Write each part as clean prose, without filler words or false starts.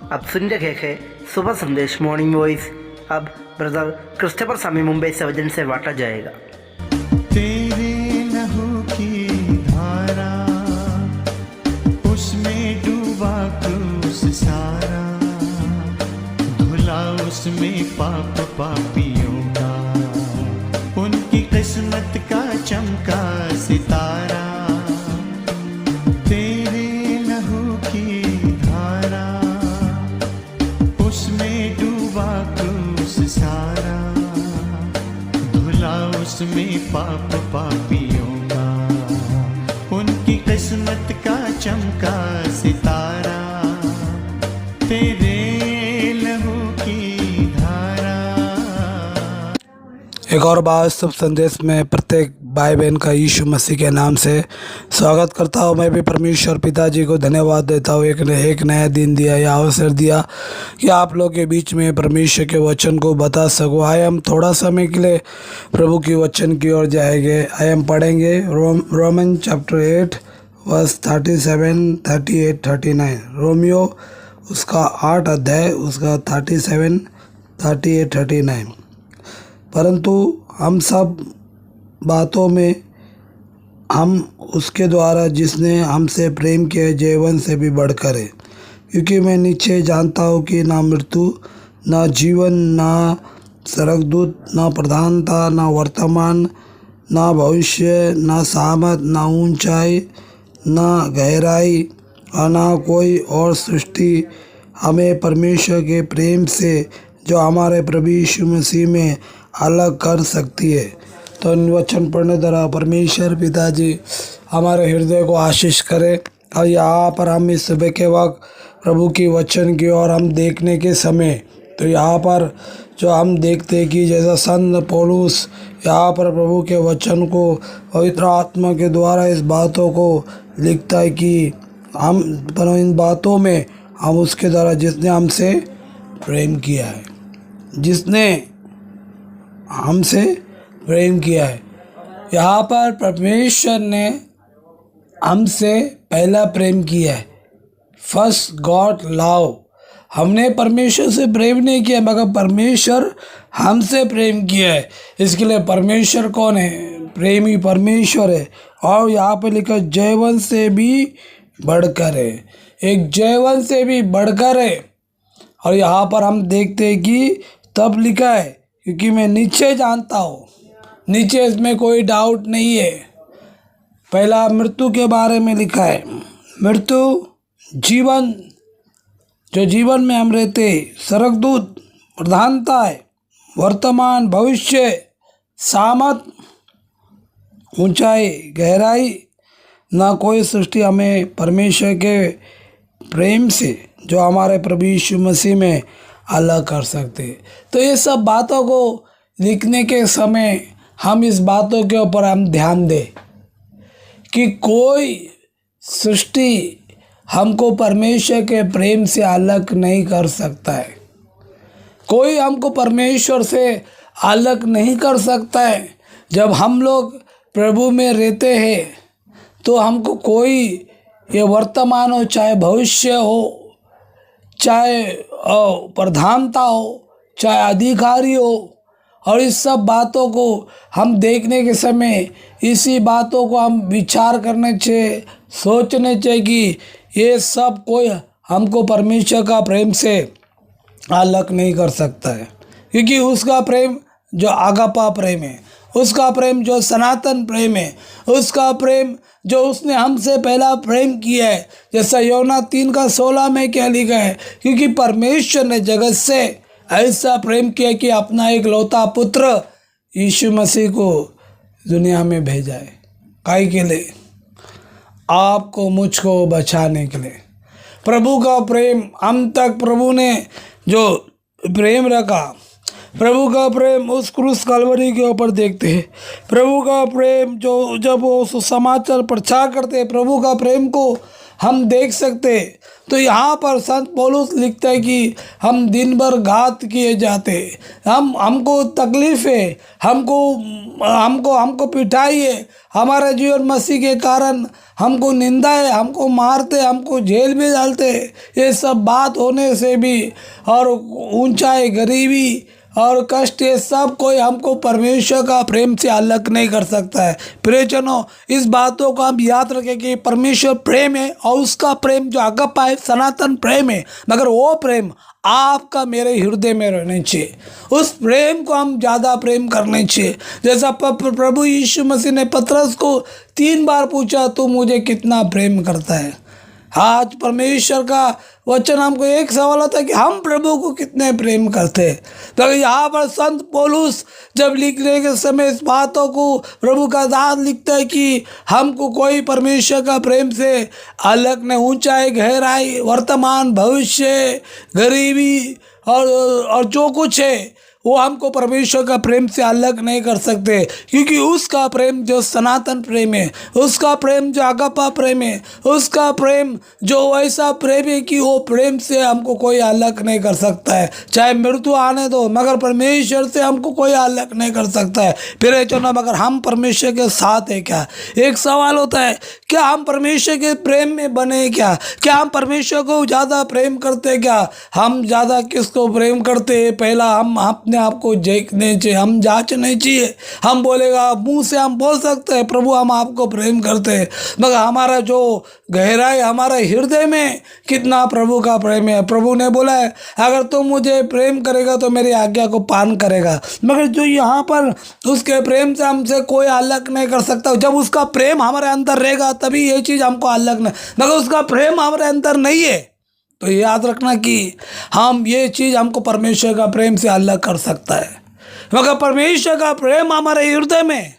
आप सुन रहे हैं सुबह संदेश मॉर्निंग वॉइस। अब ब्रदर क्रिस्टोफर स्वामी मुंबई से वचन से बांटा जाएगा। तेरे लहू की धारा, उसमें डूबा क्रूस सारा, धुला उसमें पाप पापियों का, उनकी किस्मत का चमका सितारा। तेरे लहू की धारा, उसमें डूबा क्रूस सारा, धुला उसमें पाप पापियों का, उनकी किस्मत का चमका सितारा। तेरे लहू की धारा। एक और बार शुभ संदेश में प्रत्येक भाई बहन का यीशु मसीह के नाम से स्वागत करता हूँ। मैं भी परमेश्वर पिताजी को धन्यवाद देता हूँ, एक नया दिन दिया या अवसर दिया कि आप लोग के बीच में परमेश्वर के वचन को बता सकूँ। आए हम थोड़ा समय के लिए प्रभु के वचन की ओर जाएंगे। आए हम पढ़ेंगे रोमन चैप्टर 8 वर्स 37, 38, 39। रोमियो उसका 8 अध्याय उसका 37, 38, 39। परंतु हम सब बातों में हम उसके द्वारा जिसने हमसे प्रेम किया जीवन से भी बढ़कर है, क्योंकि मैं निश्चय जानता हूँ कि ना मृत्यु, ना जीवन, ना स्वर्गदूत, ना प्रधानता, ना वर्तमान, ना भविष्य, ना सामर्थ, ना ऊंचाई, ना गहराई और ना कोई और सृष्टि हमें परमेश्वर के प्रेम से जो हमारे प्रभु यीशु मसीह में अलग कर सकती है। तो इन वचन पढ़ने द्वारा परमेश्वर पिताजी हमारे हृदय को आशीष करे। और यहाँ पर हम इस सुबह के वक्त प्रभु की वचन की ओर हम देखने के समय, तो यहाँ पर जो हम देखते हैं कि जैसा संत पौलुस यहाँ पर प्रभु के वचन को पवित्र आत्मा के द्वारा इस बातों को लिखता है कि हम पर इन बातों में हम उसके द्वारा जिसने हमसे प्रेम किया है, जिसने हमसे प्रेम किया है। यहाँ पर परमेश्वर ने हमसे पहला प्रेम किया है। First God love. हमने परमेश्वर से प्रेम नहीं किया, मगर परमेश्वर हमसे प्रेम किया है। इसके लिए परमेश्वर कौन है? प्रेमी परमेश्वर है। और यहाँ पर लिखा जीवन से भी बढ़कर है, एक जीवन से भी बढ़कर है। और यहाँ पर हम देखते हैं कि तब लिखा है क्योंकि मैं निश्चय जानता हूँ, नीचे इसमें कोई डाउट नहीं है। पहला मृत्यु के बारे में लिखा है। मृत्यु, जीवन, जो जीवन में हम रहते, स्वर्गदूत, प्रधानता है, वर्तमान, भविष्य, सामर्थ, ऊंचाई, गहराई, ना कोई सृष्टि हमें परमेश्वर के प्रेम से जो हमारे प्रभु यीशु मसीह में अलग कर सकते। तो ये सब बातों को लिखने के समय हम इस बातों के ऊपर हम ध्यान दें कि कोई सृष्टि हमको परमेश्वर के प्रेम से अलग नहीं कर सकता है। कोई हमको परमेश्वर से अलग नहीं कर सकता है। जब हम लोग प्रभु में रहते हैं तो हमको कोई ये वर्तमान हो, चाहे भविष्य हो, चाहे प्रधानता हो, चाहे अधिकारी हो, और इस सब बातों को हम देखने के समय इसी बातों को हम विचार करने चाहिए, सोचने चाहिए कि ये सब कोई हमको परमेश्वर का प्रेम से अलग नहीं कर सकता है। क्योंकि उसका प्रेम जो आगापा प्रेम है, उसका प्रेम जो सनातन प्रेम है, उसका प्रेम जो उसने हमसे पहला प्रेम किया है। जैसा यूहन्ना 3:16 में क्या लिखा है, क्योंकि परमेश्वर ने जगत से ऐसा प्रेम किया कि अपना एक लौता पुत्र यीशु मसीह को दुनिया में भेजा है। काहे के लिए? आपको मुझको बचाने के लिए। प्रभु का प्रेम हम तक प्रभु ने जो प्रेम रखा, प्रभु का प्रेम उस क्रूस कलवरी के ऊपर देखते हैं। प्रभु का प्रेम जो जब वो समाचार प्रचार करते हैं, प्रभु का प्रेम को हम देख सकते हैं। तो यहाँ पर संत पौलुस लिखते हैं कि हम दिन भर घात किए जाते, हमको तकलीफ है, हमको हमको हमको पिटाई है, हमारा जीवन मसीह के कारण हमको निंदा है, हमको मारते, हमको जेल में डालते। ये सब बात होने से भी और ऊंचाई, गरीबी और कष्ट, ये सब कोई हमको परमेश्वर का प्रेम से अलग नहीं कर सकता है। प्रियजनों, इस बातों को हम याद रखें कि परमेश्वर प्रेम है और उसका प्रेम जो अगपा है सनातन प्रेम है, मगर वो प्रेम आपका मेरे हृदय में रहना चाहिए। उस प्रेम को हम ज़्यादा प्रेम करने चाहिए। जैसा प्रभु यीशु मसीह ने पतरस को 3 बार पूछा, तू मुझे कितना प्रेम करता है। आज परमेश्वर का वचन हमको एक सवाल होता है कि हम प्रभु को कितने प्रेम करते हैं। तो यहाँ पर संत पौलुस जब लिखने के समय इस बातों को प्रभु का दास लिखता है कि हमको कोई परमेश्वर का प्रेम से अलग न, ऊंचाई, गहराई, वर्तमान, भविष्य, गरीबी और जो कुछ है वो हमको परमेश्वर का प्रेम से अलग नहीं कर सकते, क्योंकि उसका प्रेम जो सनातन प्रेम है, उसका प्रेम जो अगपा प्रेम है, उसका प्रेम जो ऐसा प्रेम है कि वो प्रेम से हमको कोई अलग नहीं कर सकता है। चाहे मृत्यु आने दो, मगर परमेश्वर से हमको कोई अलग नहीं कर सकता है। फिर चलो, मगर हम परमेश्वर के साथ है क्या? एक सवाल होता है, क्या हम परमेश्वर के प्रेम में बने क्या हम परमेश्वर को ज़्यादा प्रेम करते क्या? हम ज़्यादा किसको प्रेम करते हैं? पहला हम अपने आपको देखने चाहिए, हम जांचने चाहिए। हम बोलेगा, मुंह से हम बोल सकते हैं प्रभु हम आपको प्रेम करते हैं, मगर हमारा जो गहराई, हमारे हृदय में कितना प्रभु का प्रेम है। प्रभु ने बोला है, अगर तुम मुझे प्रेम करेगा तो मेरी आज्ञा को पालन करेगा। मगर जो यहाँ पर उसके प्रेम से हमसे कोई अलग नहीं कर सकता। जब उसका प्रेम हमारे अंदर रहेगा तभी ये चीज़ हमको अलग नहीं, मगर उसका प्रेम हमारे अंदर नहीं है तो याद रखना कि हम ये चीज़ हमको परमेश्वर का प्रेम से अलग कर सकता है। मगर परमेश्वर का प्रेम हमारे हृदय में,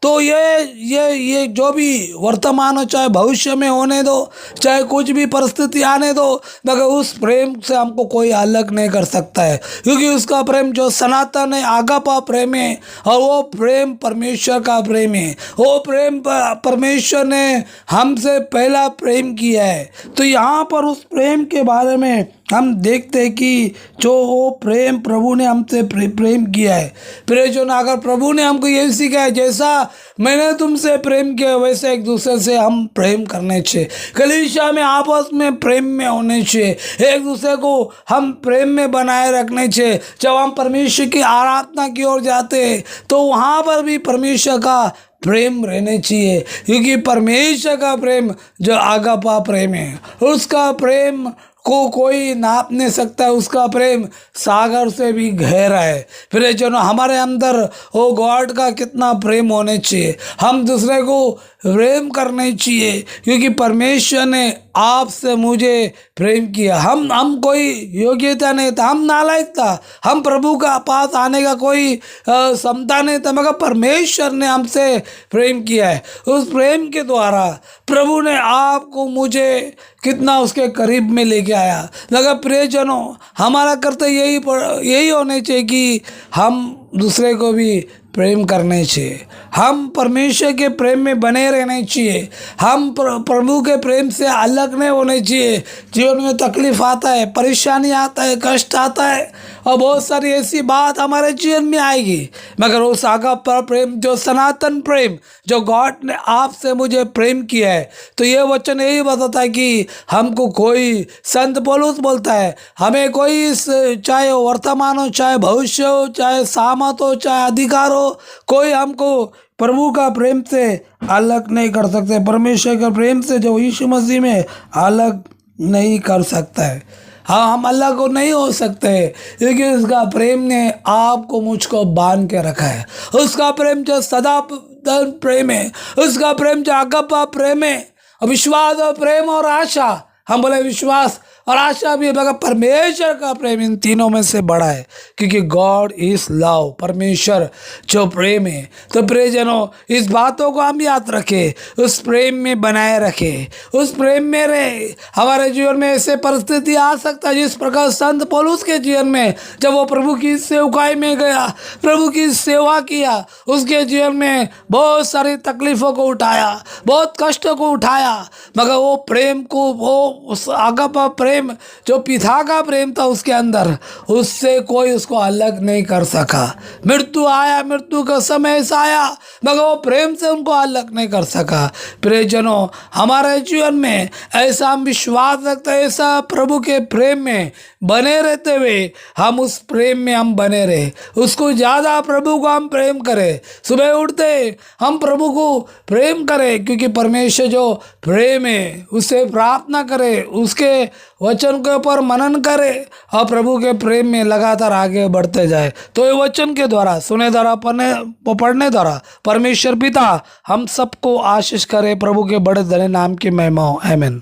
तो ये जो भी वर्तमान हो, चाहे भविष्य में होने दो, चाहे कुछ भी परिस्थिति आने दो, मगर उस प्रेम से हमको कोई अलग नहीं कर सकता है, क्योंकि उसका प्रेम जो सनातन है, आगापा प्रेम है, और वो प्रेम परमेश्वर का प्रेम है। वो प्रेम परमेश्वर ने हमसे पहला प्रेम किया है। तो यहाँ पर उस प्रेम के बारे में हम देखते हैं कि जो वो प्रेम प्रभु ने हमसे प्रेम किया है। प्रियजन, अगर प्रभु ने हमको ये सिखाया, जैसा मैंने तुमसे प्रेम किया वैसे एक दूसरे से हम प्रेम करने चाहिए। कलीसिया में आपस में प्रेम में होने चाहिए, एक दूसरे को हम प्रेम में बनाए रखने चाहिए। जब हम परमेश्वर की आराधना की ओर जाते हैं तो वहाँ पर भी परमेश्वर का प्रेम रहने चाहिए, क्योंकि परमेश्वर का प्रेम जो आगापा प्रेम है, उसका प्रेम को कोई नाप नहीं सकता। उसका प्रेम सागर से भी गहरा है। फिर जो हमारे अंदर वो गॉड का कितना प्रेम होने चाहिए, हम दूसरे को प्रेम करने चाहिए, क्योंकि परमेश्वर ने आपसे मुझे प्रेम किया। हम कोई योग्यता नहीं था, हम नालायक था, हम प्रभु का पास आने का कोई क्षमता नहीं था, मगर परमेश्वर ने हमसे प्रेम किया है। उस प्रेम के द्वारा प्रभु ने आपको मुझे कितना उसके करीब में लेके आया। लगा प्रियजनों, हमारा कर्तव्य यही होने चाहिए कि हम दूसरे को भी प्रेम करने चाहिए, हम परमेश्वर के प्रेम में बने रहने चाहिए, हम प्रभु के प्रेम से अलग नहीं होने चाहिए। जीवन में तकलीफ आता है, परेशानी आता है, कष्ट आता है, और बहुत सारी ऐसी बात हमारे जीवन में आएगी, मगर उस आगापा प्रेम जो सनातन प्रेम जो गॉड ने आपसे मुझे प्रेम किया है, तो ये वचन यही बताता है कि हमको कोई, संत पौलुस बोलता है, हमें कोई चाहे वर्तमान हो, चाहे भविष्य हो, चाहे सामत हो, चाहे अधिकार हो, कोई हमको प्रभु का प्रेम से अलग नहीं कर सकते। परमेश्वर का प्रेम से जो यीशु मसीह में अलग नहीं कर सकता है। हाँ, हम अलग को नहीं हो सकते, क्योंकि उसका प्रेम ने आपको मुझको बांध के रखा है। उसका प्रेम जो सदा प्रेम है, उसका प्रेम जो आगापा प्रेम है, विश्वास और प्रेम और आशा। हम बोले विश्वास और आशा भी है मगर परमेश्वर का प्रेम इन तीनों में से बड़ा है, क्योंकि गॉड इज लव, परमेश्वर जो प्रेम है। तो प्रियजनों, इस बातों को हम याद रखें, उस प्रेम में बनाए रखें, उस प्रेम में रहे। हमारे जीवन में ऐसे परिस्थिति आ सकता है जिस प्रकार संत पौलुस के जीवन में जब वो प्रभु की सेवकाई में गया, प्रभु की सेवा किया, उसके जीवन में बहुत सारी तकलीफों को उठाया, बहुत कष्टों को उठाया, मगर वो प्रेम को, वो उस आगापा प्रेम जो पिता का प्रेम था उसके अंदर, उससे कोई उसको अलग नहीं कर सका। मृत्यु आया, मृत्यु का समय ऐसा आया, मगर वो प्रेम से उनको अलग नहीं कर सका। प्रियजनों, हमारे जीवन में ऐसा हम विश्वास रखते हैं, ऐसा प्रभु के प्रेम में बने रहते हुए हम उस प्रेम में हम बने रहे, उसको ज़्यादा प्रभु को हम प्रेम करें। सुबह उठते हम प्रभु को प्रेम करें, क्योंकि परमेश्वर जो प्रेम है उससे प्रार्थना करें, उसके वचन के ऊपर मनन करें और प्रभु के प्रेम में लगातार आगे बढ़ते जाए। तो ये वचन के द्वारा, सुने द्वारा, पढ़ने द्वारा परमेश्वर पिता हम सबको आशीष करे। प्रभु के बड़े धन्य नाम की महिमा हो। आमीन।